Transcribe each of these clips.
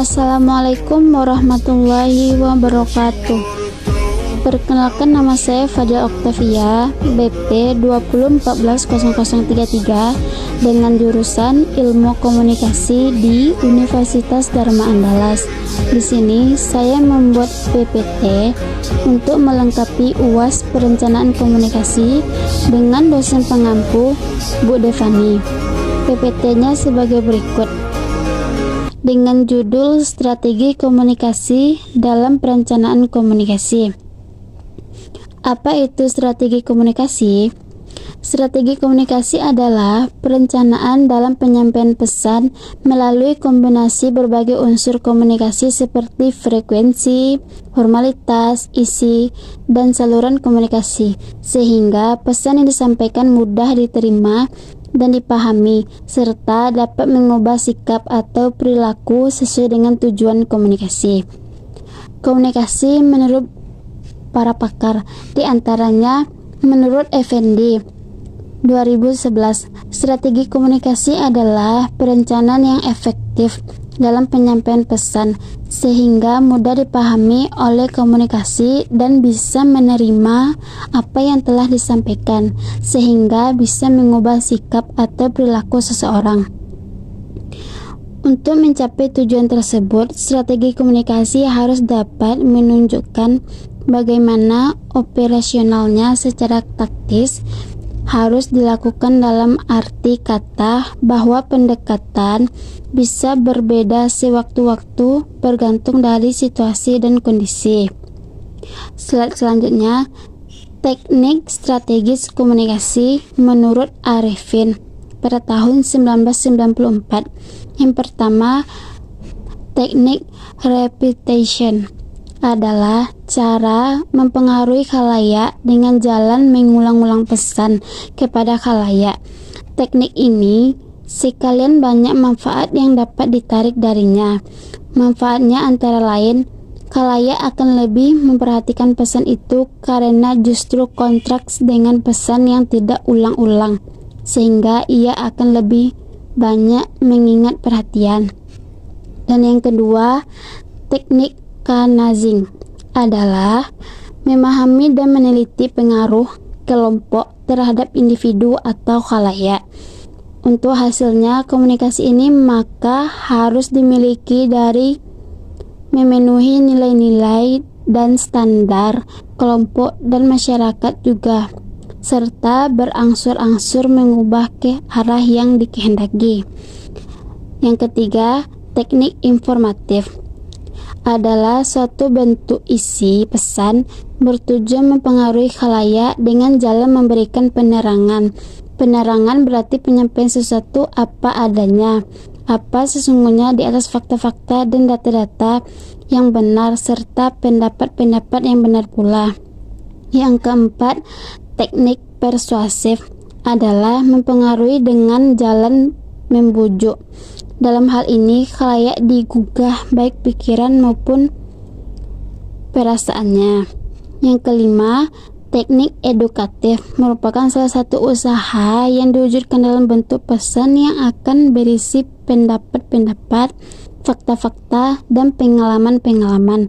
Assalamualaikum warahmatullahi wabarakatuh. Perkenalkan, nama saya Fadil Oktavia, BP 20140033 dengan jurusan Ilmu Komunikasi di Universitas Dharma Andalas. Di sini saya membuat PPT untuk melengkapi UAS Perencanaan Komunikasi dengan dosen pengampu Bu Devani. PPT-nya sebagai berikut. Dengan judul Strategi Komunikasi dalam Perencanaan Komunikasi. Apa itu strategi komunikasi? Strategi komunikasi adalah perencanaan dalam penyampaian pesan melalui kombinasi berbagai unsur komunikasi seperti frekuensi, formalitas, isi, dan saluran komunikasi, sehingga pesan yang disampaikan mudah diterima dan dipahami, serta dapat mengubah sikap atau perilaku sesuai dengan tujuan komunikasi. Komunikasi menurut para pakar, di antaranya menurut Effendi 2011, strategi komunikasi adalah perencanaan yang efektif dalam penyampaian pesan sehingga mudah dipahami oleh komunikasi dan bisa menerima apa yang telah disampaikan sehingga bisa mengubah sikap atau perilaku seseorang. Untuk mencapai tujuan tersebut, strategi komunikasi harus dapat menunjukkan bagaimana operasionalnya secara taktis harus dilakukan dalam arti kata bahwa pendekatan bisa berbeda sewaktu-waktu bergantung dari situasi dan kondisi. Slide selanjutnya, teknik strategis komunikasi menurut Arifin pada tahun 1994. Yang pertama, teknik repetition adalah cara mempengaruhi khalayak dengan jalan mengulang-ulang pesan kepada khalayak. Teknik ini sekalian banyak manfaat yang dapat ditarik darinya. Manfaatnya antara lain, khalayak akan lebih memperhatikan pesan itu karena justru kontraks dengan pesan yang tidak ulang-ulang, sehingga ia akan lebih banyak mengingat perhatian. Dan yang kedua, teknik canvassing adalah memahami dan meneliti pengaruh kelompok terhadap individu atau khalayak. Untuk hasilnya komunikasi ini maka harus dimiliki dari memenuhi nilai-nilai dan standar kelompok dan masyarakat juga, serta berangsur-angsur mengubah ke arah yang dikehendaki. Yang ketiga, teknik informatif adalah suatu bentuk isi pesan bertujuan mempengaruhi khalayak dengan jalan memberikan penerangan. Penerangan berarti penyampaian sesuatu apa adanya, apa sesungguhnya di atas fakta-fakta dan data-data yang benar serta pendapat-pendapat yang benar pula. Yang keempat, teknik persuasif adalah mempengaruhi dengan jalan membujuk. Dalam hal ini, khalayak digugah baik pikiran maupun perasaannya. Yang kelima, teknik edukatif merupakan salah satu usaha yang diwujudkan dalam bentuk pesan yang akan berisi pendapat-pendapat, fakta-fakta, dan pengalaman-pengalaman.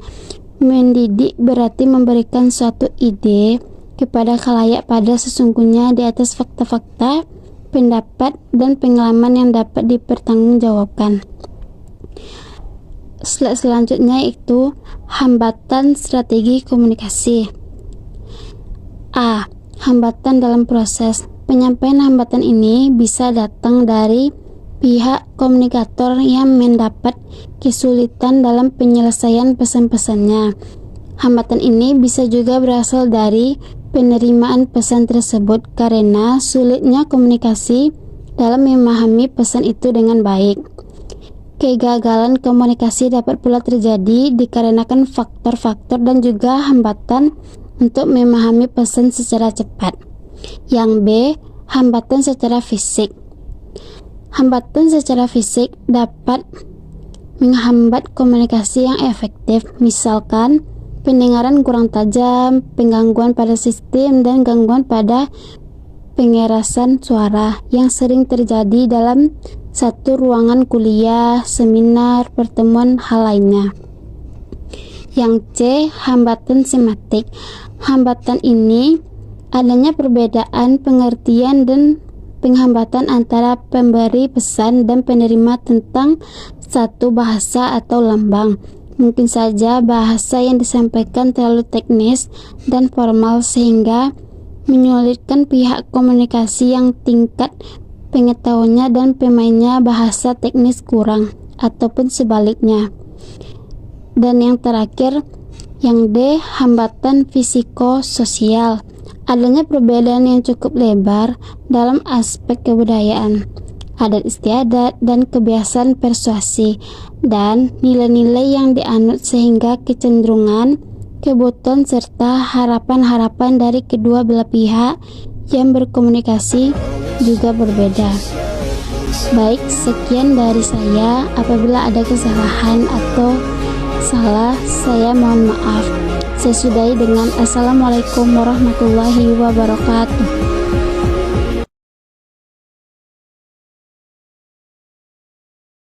Mendidik berarti memberikan suatu ide kepada khalayak pada sesungguhnya di atas fakta-fakta, pendapat, dan pengalaman yang dapat dipertanggungjawabkan. Slide selanjutnya yaitu hambatan strategi komunikasi. A. Hambatan dalam proses. Penyampaian hambatan ini bisa datang dari pihak komunikator yang mendapat kesulitan dalam penyelesaian pesan-pesannya. Hambatan ini bisa juga berasal dari penerimaan pesan tersebut karena sulitnya komunikasi dalam memahami pesan itu dengan baik. Kegagalan komunikasi dapat pula terjadi dikarenakan faktor-faktor dan juga hambatan untuk memahami pesan secara cepat. Yang B, hambatan secara fisik. Hambatan secara fisik dapat menghambat komunikasi yang efektif, misalkan pendengaran kurang tajam, penggangguan pada sistem, dan gangguan pada pengerasan suara yang sering terjadi dalam satu ruangan kuliah, seminar, pertemuan, hal lainnya. Yang C, hambatan semiotik. Hambatan ini adanya perbedaan pengertian dan penghambatan antara pemberi pesan dan penerima tentang satu bahasa atau lambang. Mungkin saja bahasa yang disampaikan terlalu teknis dan formal sehingga menyulitkan pihak komunikasi yang tingkat pengetahuannya dan pemainnya bahasa teknis kurang, ataupun sebaliknya. Dan yang terakhir, yang D, hambatan fisiko-sosial. Adanya perbedaan yang cukup lebar dalam aspek kebudayaan, adat istiadat, dan kebiasaan persuasi, dan nilai-nilai yang dianut sehingga kecenderungan, kebutuhan, serta harapan-harapan dari kedua belah pihak yang berkomunikasi juga berbeda. Baik, sekian dari saya. Apabila ada kesalahan atau salah, saya mohon maaf. Saya sudahi dengan Assalamualaikum warahmatullahi wabarakatuh.